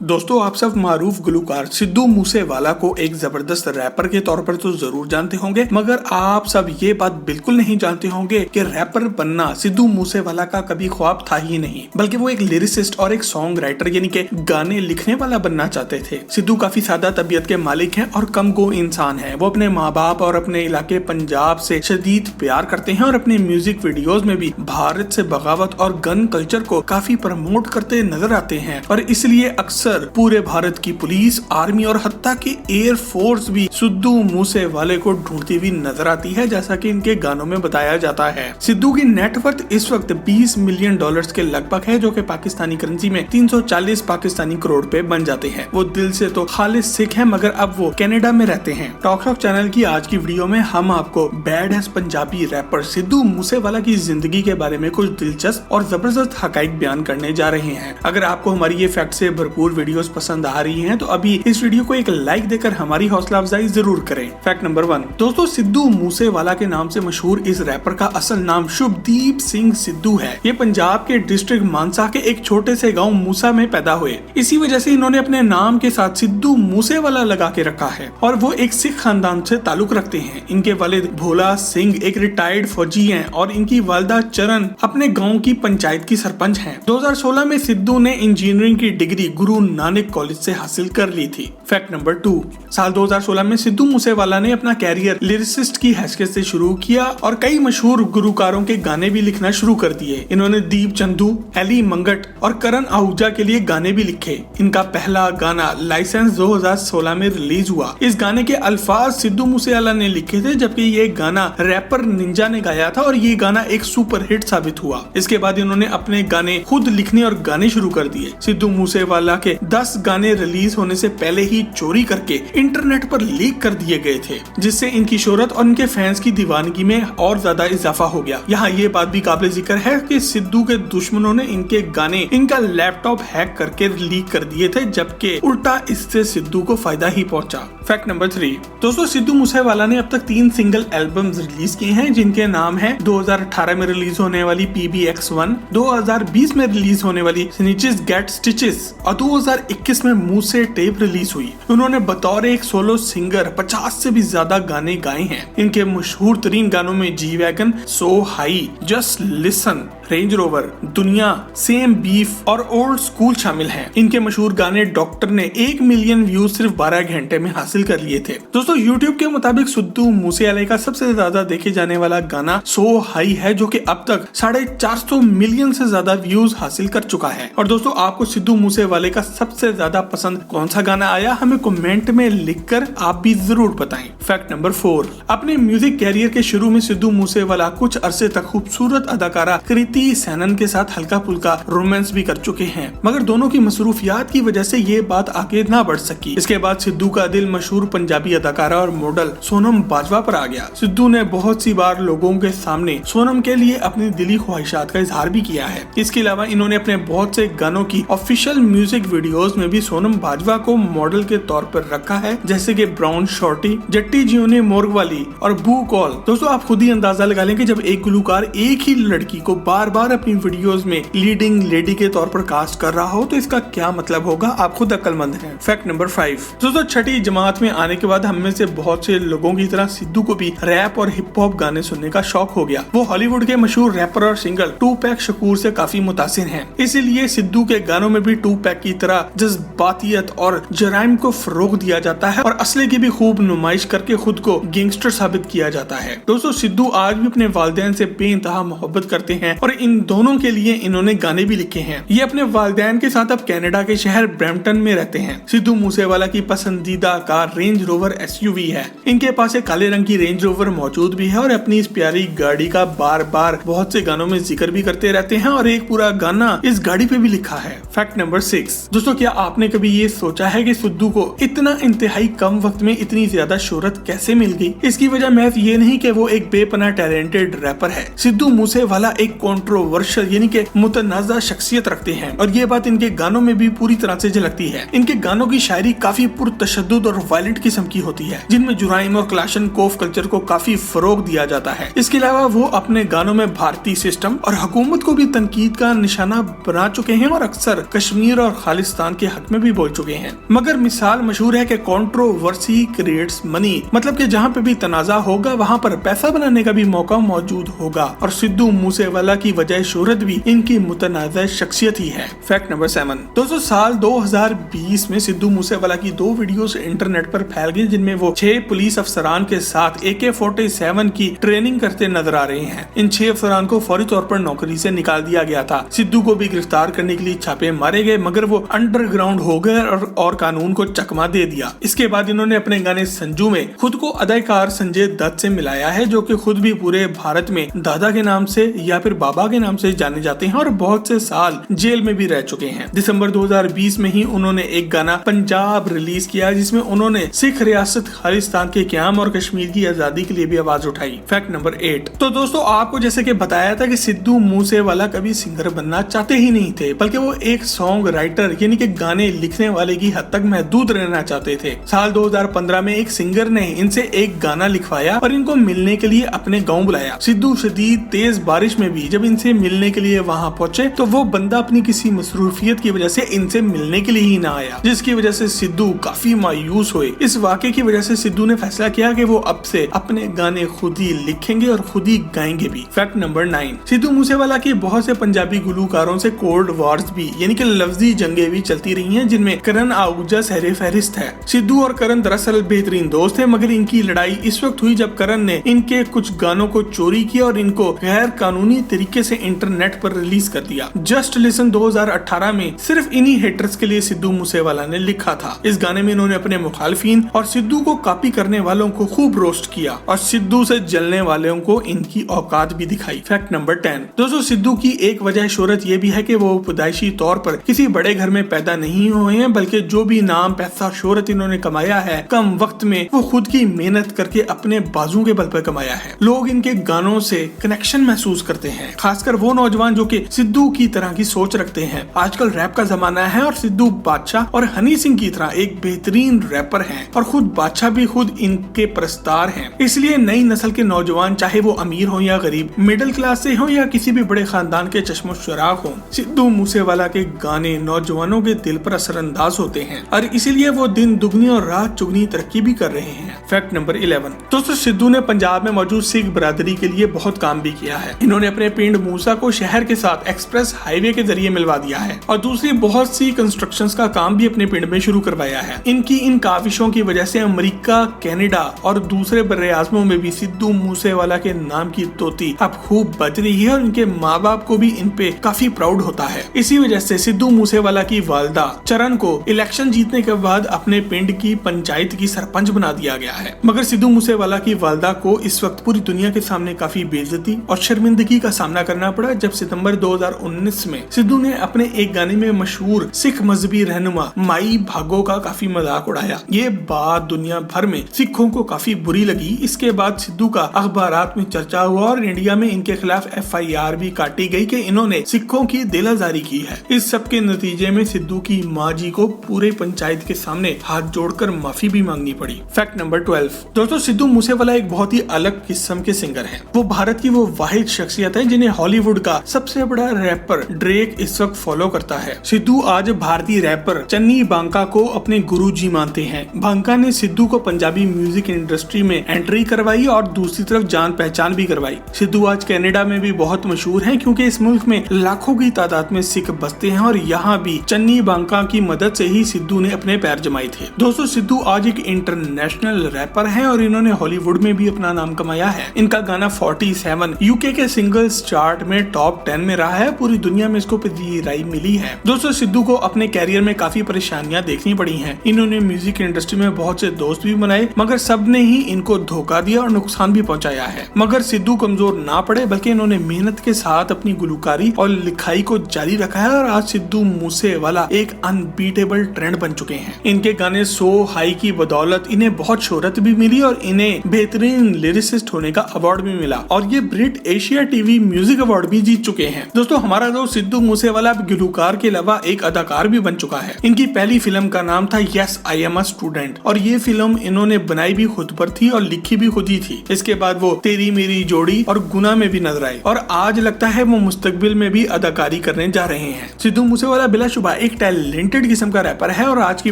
दोस्तों, आप सब मारूफ गुलकार सिद्धू मूसेवाला को एक जबरदस्त रैपर के तौर पर तो जरूर जानते होंगे, मगर आप सब ये बात बिल्कुल नहीं जानते होंगे कि रैपर बनना सिद्धू मूसेवाला का कभी ख्वाब था ही नहीं, बल्कि वो एक लिरिसिस्ट और एक सॉन्ग राइटर यानी कि गाने लिखने वाला बनना चाहते थे। सिद्धू काफी सादा तबीयत के मालिक हैं और कम गो इंसान है। वो अपने माँ बाप और अपने इलाके पंजाब से शदीद प्यार करते हैं और अपने म्यूजिक वीडियोज में भी भारत से बगावत और गन कल्चर को काफी प्रमोट करते नजर आते हैं और इसलिए अक्सर पूरे भारत की पुलिस, आर्मी और हत्ता की एयर फोर्स भी सिद्धू मूसेवाले को ढूंढती हुई नजर आती है, जैसा कि इनके गानों में बताया जाता है। सिद्धू की नेटवर्थ इस वक्त $20 मिलियन के लगभग है, जो कि पाकिस्तानी करेंसी में 340 पाकिस्तानी करोड़ पे बन जाते हैं। वो दिल से तो खालिस सिख है, मगर अब वो कनाडा में रहते हैं। टॉक शॉक चैनल की आज की वीडियो में हम आपको बैड हैस पंजाबी रैपर सिद्धू मूसेवाला की जिंदगी के बारे में कुछ दिलचस्प और जबरदस्त हकाइक बयान करने जा रहे हैं। अगर आपको हमारी ये फैक्ट से भरपूर वीडियोस पसंद आ रही हैं, तो अभी इस वीडियो को एक लाइक देकर हमारी हौसला अफजाई जरूर करें। फैक्ट नंबर 1 दोस्तों, सिद्धू मूसेवाला के नाम से मशहूर इस रैपर का असल नाम शुभदीप सिंह सिद्धू है। ये पंजाब के डिस्ट्रिक्ट मानसा के एक छोटे से गांव मूसा में पैदा हुए। इसी वजह से इन्होंने अपने नाम के साथ सिद्धू मूसेवाला लगा के रखा है और वो एक सिख खानदान से ताल्लुक रखते हैं। इनके वालिद भोला सिंह एक रिटायर्ड फौजी हैं और इनकी वालिदा चरण अपने गाँव की पंचायत की सरपंच है। 2016 में सिद्धू ने इंजीनियरिंग की डिग्री गुरु नानक कॉलेज से हासिल कर ली थी। फैक्ट नंबर 2 साल 2016 में सिद्धू मूसेवाला ने अपना कैरियर लिरिसिस्ट की हैसियत से शुरू किया और कई मशहूर गुलकारों के गाने भी लिखना शुरू कर दिए। इन्होंने दीप चंदू, एली मंगट और करण आहूजा के लिए गाने भी लिखे। इनका पहला गाना लाइसेंस 2016 में रिलीज हुआ। इस गाने के अल्फाज सिद्धू मूसेवाला ने लिखे थे, जबकि ये गाना रैपर निंजा ने गाया था और ये गाना एक सुपर हिट साबित हुआ। इसके बाद इन्होंने अपने गाने खुद लिखने और गाने शुरू कर दिए। सिद्धू मूसेवाला के 10 गाने रिलीज होने से पहले ही चोरी करके इंटरनेट पर लीक कर दिए गए थे, जिससे इनकी शोहरत और इनके फैंस की दीवानगी में और ज्यादा इजाफा हो गया। यहाँ ये बात भी काबिल जिक्र है कि सिद्धू के दुश्मनों ने इनके गाने इनका लैपटॉप हैक करके लीक कर दिए थे, जबकि उल्टा इससे सिद्धू को फायदा ही पहुंचा। फैक्ट नंबर 3 दोस्तों, सिद्धू मूसेवाला ने अब तक 3 सिंगल एल्बम्स रिलीज किए हैं, जिनके नाम है 2018 में रिलीज होने वाली PBX1, 2020 में रिलीज होने वाली स्निचेस गेट स्टिचेस और 2021 में मूसे टेप रिलीज हुई। उन्होंने बतौर एक सोलो सिंगर 50 से भी ज्यादा गाने गाए हैं। इनके मशहूर तरीन गानों में G wagon, so high, just listen, Range Rover, दुनिया, सेम बीफ और ओल्ड स्कूल शामिल हैं। इनके मशहूर गाने डॉक्टर ने 1 मिलियन व्यूज सिर्फ 12 घंटे में हासिल कर लिए थे। दोस्तों, YouTube के मुताबिक सिद्धू मूसेवाला का सबसे ज्यादा देखे जाने वाला गाना सो हाई है, जो कि अब तक 450 मिलियन से ज्यादा व्यूज हासिल कर चुका है। और दोस्तों, आपको सिद्धू मूसेवाले का सबसे ज्यादा पसंद कौन सा गाना आया, हमें कमेंट में लिखकर आप भी जरूर बताएं। फैक्ट नंबर 4 अपने म्यूजिक कैरियर के शुरू में सिद्धू मूसेवाला कुछ अरसे तक खूबसूरत अदाकारा कृति सैनन के साथ हल्का फुल्का रोमांस भी कर चुके हैं, मगर दोनों की मसरूफियात की वजह से ये बात आगे ना बढ़ सकी। इसके बाद सिद्धू का दिल मशहूर पंजाबी अदाकारा और मॉडल सोनम बाजवा पर आ गया। सिद्धू ने बहुत सी बार लोगों के सामने सोनम के लिए अपनी दिली ख्वाहिशात का इजहार भी किया है। इसके अलावा इन्होंने अपने बहुत से गानों की ऑफिशियल म्यूजिक वीडियोस में भी सोनम बाजवा को मॉडल के तौर पर रखा है, जैसे कि ब्राउन शॉर्टी, जट्टी जियोने मोरगवाली और बू कॉल। दोस्तों, आप खुद ही अंदाजा लगा लें कि जब एक गुलकार एक ही लड़की को बार बार अपनी वीडियोस में लीडिंग लेडी के तौर पर कास्ट कर रहा हो तो इसका क्या मतलब होगा। आप खुद अक्लमंद हैं। फैक्ट नंबर 5 दोस्तों, छठी जमात में आने के बाद हम में से बहुत से लोगों की तरह सिद्धू को भी रैप और हिप हॉप गाने सुनने का शौक हो गया। वो हॉलीवुड के मशहूर रैपर और सिंगर टूपैक शकूर से काफी मुतासिर हैं। इसीलिए सिद्धू के गानों में भी टूपैक की तरह जज्बातियत और जराइम को फरोग दिया जाता है और असले की भी खूब नुमाइश करके खुद को गैंगस्टर साबित किया जाता है। दोस्तों, सिद्धू आज भी अपने वालिदैन से बेइंतहा मोहब्बत करते हैं और इन दोनों के लिए इन्होंने गाने भी लिखे हैं। ये अपने वालिदैन के साथ अब कनाडा के शहर ब्रैम्पटन में रहते हैं। सिद्धू मूसेवाला की पसंदीदा कार रेंज रोवर SUV है। इनके पास एक काले रंग की रेंज रोवर मौजूद भी है और अपनी इस प्यारी गाड़ी का बार बार बहुत से गानों में जिक्र भी करते रहते हैं और एक पूरा गाना इस गाड़ी पे भी लिखा है। फैक्ट नंबर 6 दोस्तों, क्या आपने कभी ये सोचा है कि सिद्धू को इतना इंतहाई कम वक्त में इतनी ज्यादा शोहरत कैसे मिल गई? इसकी वजह महज ये नहीं कि वो एक बेपनाह टैलेंटेड रैपर है। सिद्धू मूसेवाला एक कंट्रोवर्शियल यानी कि मुतनाज़ा शख्सियत रखते हैं और ये बात इनके गानों में भी पूरी तरह से झलकती है। इनके गानों की शायरी काफी पुरतशद्दुद और वायलेंट किस्म की होती है, जिनमें जुराइम और क्लाशनकोफ कल्चर को काफी फरोग दिया जाता है। इसके अलावा वो अपने गानों में भारतीय सिस्टम और हुकूमत को भी तनकीद का निशाना बना चुके हैं और अक्सर कश्मीर और खालिस्तान पाकिस्तान के हक में भी बोल चुके हैं। मगर मिसाल मशहूर है कि कंट्रोवर्सी क्रिएट्स मनी, मतलब कि जहाँ पे भी तनाजा होगा वहाँ पर पैसा बनाने का भी मौका मौजूद होगा, और सिद्धू मूसेवाला की वजह शोहरत भी इनकी मुतनाज़ शख्सियत ही है। Fact number 7। दोस्तों साल 2020 में सिद्धू मूसेवाला की 2 वीडियोस इंटरनेट पर फैल गई जिनमें वो 6 पुलिस अफसरान के साथ AK-47 की ट्रेनिंग करते नजर आ रहे हैं। इन 6 अफसरान को फौरी तौर पर नौकरी से निकाल दिया गया था। सिद्धू को भी गिरफ्तार करने के लिए छापे मारे गए, मगर वो अंडरग्राउंड हो गए और कानून को चकमा दे दिया। इसके बाद इन्होंने अपने गाने संजू में खुद को अदाकार संजय दत्त से मिलाया है, जो कि खुद भी पूरे भारत में दादा के नाम से या फिर बाबा के नाम से जाने जाते हैं और बहुत से साल जेल में भी रह चुके हैं। दिसंबर 2020 में ही उन्होंने एक गाना पंजाब रिलीज किया जिसमें उन्होंने सिख रियासत खालिस्तान के क़याम और कश्मीर की आजादी के लिए भी आवाज उठाई। Fact number 8। तो दोस्तों आपको जैसे कि बताया था कि सिद्धू मूसेवाला कभी सिंगर बनना चाहते ही नहीं थे, बल्कि वो एक सॉन्ग राइटर यानी कि गाने लिखने वाले की हद तक महदूद रहना चाहते थे। साल 2015 में एक सिंगर ने इनसे एक गाना लिखवाया और इनको मिलने के लिए अपने गाँव बुलाया। सिद्धू शदीद तेज बारिश में भी जब इनसे मिलने के लिए वहाँ पहुंचे तो वो बंदा अपनी किसी मसरूफियत की वजह से इनसे मिलने के लिए ही ना आया, जिसकी वजह से सिद्धू काफी मायूस हुए। इस वाक़े की वजह से सिद्धू ने फैसला किया कि वो अब से अपने गाने खुद ही लिखेंगे और खुद ही गाएंगे भी। Fact number 9। सिद्धू मूसेवाला की बहुत से पंजाबी गुलकारों से कोल्ड वॉर्स भी यानी कि लफ्जी जंगे भी चलती रही हैं, जिनमें करण आहूजा सहरे फहरिस्त है। सिद्धू और करण दरअसल बेहतरीन दोस्त है, मगर इनकी लड़ाई इस वक्त हुई जब करण ने इनके कुछ गानों को चोरी किया और इनको गैर कानूनी तरीके से इंटरनेट पर रिलीज कर दिया। जस्ट लिसन 2018 में सिर्फ इन्हीं हेटर्स के लिए सिद्धू मूसेवाला ने लिखा था। इस गाने में इन्होंने अपने मुखालिफिन और सिद्धू को कॉपी करने वालों को खूब रोस्ट किया और सिद्धू से जलने वालों को इनकी औकात भी दिखाई। Fact number 10। दोस्तों सिद्धू की एक वजह शोहरत ये भी है कि वो पैदाइशी तौर पर किसी बड़े घर में पैदा नहीं हुए हैं, बल्कि जो भी नाम पैसा शोहरत इन्होंने कमाया है कम वक्त में वो खुद की मेहनत करके अपने बाजू के बल पर कमाया है। लोग इनके गानों से कनेक्शन महसूस करते हैं, खासकर वो नौजवान जो कि सिद्धू की तरह की सोच रखते हैं। आजकल रैप का जमाना है और सिद्धू बादशाह और हनी सिंह की तरह एक बेहतरीन रैपर हैं और खुद बादशाह भी खुद इनके प्रस्तार हैं। इसलिए नई नस्ल के नौजवान चाहे वो अमीर हो या गरीब, मिडिल क्लास से हो या किसी भी बड़े खानदान के चश्मो चराग हो, सिद्धू मूसेवाला के गाने नौजवानों के दिल पर असरअंदाज होते हैं और इसीलिए वो दिन दुगनी और रात चुगनी तरक्की भी कर रहे हैं। Fact number 11। दोस्तों सिद्धू ने पंजाब में मौजूद सिख बरादरी के लिए बहुत काम भी किया है। इन्होंने अपने पिंड मूसा को शहर के साथ एक्सप्रेस हाईवे के जरिए मिलवा दिया है और दूसरी बहुत सी कंस्ट्रक्शंस का काम भी अपने पिंड में शुरू करवाया है। इनकी इन काविशों की वजह से अमेरिका, कनाडा और दूसरे बर्रे आज़मों में भी सिद्धू मूसेवाला के नाम की तोती अब खूब बज रही है और इनके माँ बाप को भी इन पे काफी प्राउड होता है। इसी वजह से सिद्धू मूसेवाला की वालदा चरण को इलेक्शन जीतने के बाद अपने पिंड की पंचायत की सरपंच बना दिया गया है। मगर सिद्धू मूसेवाला की वालदा को इस वक्त पूरी दुनिया के सामने काफी बेइज्जती और शर्मिंदगी का सामना करना पड़ा जब सितंबर 2019 में सिद्धू ने अपने एक गाने में मशहूर सिख मजहबी रहनुमा माई भागो का काफी मजाक उड़ाया। ये बात दुनिया भर में सिखों को काफी बुरी लगी। इसके बाद सिद्धू का अखबारात में चर्चा हुआ और इंडिया में इनके खिलाफ FIR भी काटी गई कि इन्होंने सिखों की दिलाजारी की है। इस सब के नतीजे में सिद्धू की माँ जी को पूरे पंचायत के सामने हाथ जोड़कर माफी भी मांगनी पड़ी। Fact number 12। दोस्तों सिद्धू मूसेवाला एक बहुत ही अलग किस्म के सिंगर हैं। वो भारत की वो वाहिद शख्सियत है जिन्हें हॉलीवुड का सबसे बड़ा रैपर ड्रेक इस वक्त फॉलो करता है। सिद्धू आज भारतीय रैपर चन्नी बांका को अपने गुरुजी मानते हैं। बांका ने सिद्धू को पंजाबी म्यूजिक इंडस्ट्री में एंट्री करवाई और दूसरी तरफ जान पहचान भी करवाई। सिद्धू आज कनाडा में भी बहुत मशहूर हैं क्योंकि इस मुल्क में लाखों की तादाद में सिख बसते हैं और यहाँ भी चन्नी बांका की मदद से ही सिद्धू ने अपने पैर जमाए थे। दोस्तों सिद्धू आज एक इंटरनेशनल रैपर हैं और इन्होंने हॉलीवुड में भी अपना नाम कमाया है। इनका गाना 47 UK के सिंगल्स चार्ट में टॉप 10 में रहा है। पूरी दुनिया में इसको पजीराई मिली है। दोस्तों सिद्धू को अपने कैरियर में काफी परेशानियां देखनी पड़ी हैं। इन्होंने म्यूजिक इंडस्ट्री में बहुत से दोस्त भी बनाए मगर सबने ही इनको धोखा दिया और नुकसान भी पहुंचाया है। मगर सिद्धू कमजोर ना पड़े बल्कि इन्होंने मेहनत के साथ अपनी गुलकारी और लिखाई को जारी रखा है और आज सिद्धू मूसेवाला एक अनबीटेबल ट्रेंड बन चुके हैं। इनके गाने सो हाई की बदौलत इन्हें बहुत शोहरत भी मिली और इन्हें बेहतरीन लिरिसिस्ट होने का अवार्ड भी मिला और ये ब्रिट एशिया टीवी म्यूजिक अवार्ड भी जीत चुके हैं। दोस्तों हमारा दोस्त सिद्धू मूसेवाला गुलकार के अलावा एक अदाकार भी बन चुका है। इनकी पहली फिल्म का नाम था yes I am a student और ये फिल्म इन्होंने बनाई भी खुद पर थी और लिखी भी खुद ही थी। इसके बाद वो तेरी मेरी जोड़ी और गुना में भी नजर आए और आज लगता है वो मुस्तकबिल में भी अदाकारी करने जा रहे हैं। सिद्धू मूसेवाला बिलाशुबा एक टैलेंटेड किस्म का रैपर है और आज की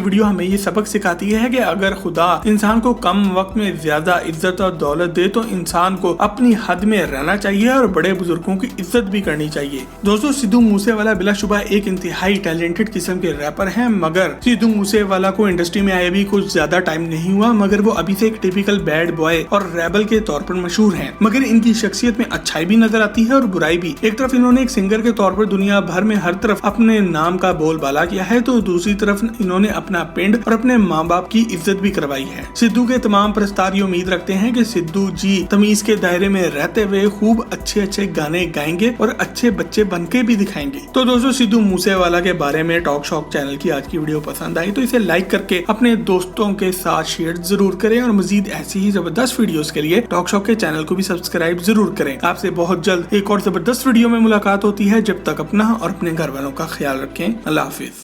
वीडियो हमें ये सबक सिखाती है कि अगर खुदा इंसान को कम वक्त में ज्यादा इज्जत और दौलत दे तो इंसान को अपनी हद में रहना चाहिए और बड़े बुजुर्गों की इज्जत भी करनी चाहिए। दोस्तों, सिद्धू मूसेवाला बिलाशुबा एक इंतहाई टैलेंटेड किस्म के रैपर हैं, मगर सिद्धू मूसेवाला को इंडस्ट्री में आए भी कुछ ज्यादा टाइम नहीं हुआ, मगर वो अभी से एक टिपिकल बैड बॉय और रेबल के तौर पर मशहूर हैं। मगर इनकी शख्सियत में अच्छाई भी नजर आती है और बुराई भी। एक तरफ इन्होंने एक सिंगर के तौर पर दुनिया भर में हर तरफ अपने नाम का बोलबाला किया है, तो दूसरी तरफ इन्होंने अपना पिंड और अपने माँ बाप की इज्जत भी करवाई है। सिद्धू के तमाम प्रस्तार ये उम्मीद रखते हैं कि सिद्धू जी तमीज के दायरे में रहते हुए खूब अच्छे अच्छे गाने गाएंगे और अच्छे बच्चे बनके भी दिखाएंगे। तो दोस्तों, सिद्धू मूसेवाला के बारे में टॉक शॉक चैनल की आज की वीडियो पसंद आई तो इसे लाइक करके अपने दोस्तों के साथ शेयर जरूर करें और मजीद ऐसी ही जबरदस्त वीडियोस के लिए टॉक शॉक के चैनल को भी सब्सक्राइब जरूर करें। आपसे बहुत जल्द एक और जबरदस्त वीडियो में मुलाकात होती है। जब तक अपना और अपने घर वालों का ख्याल रखें। अल्लाह हाफिज।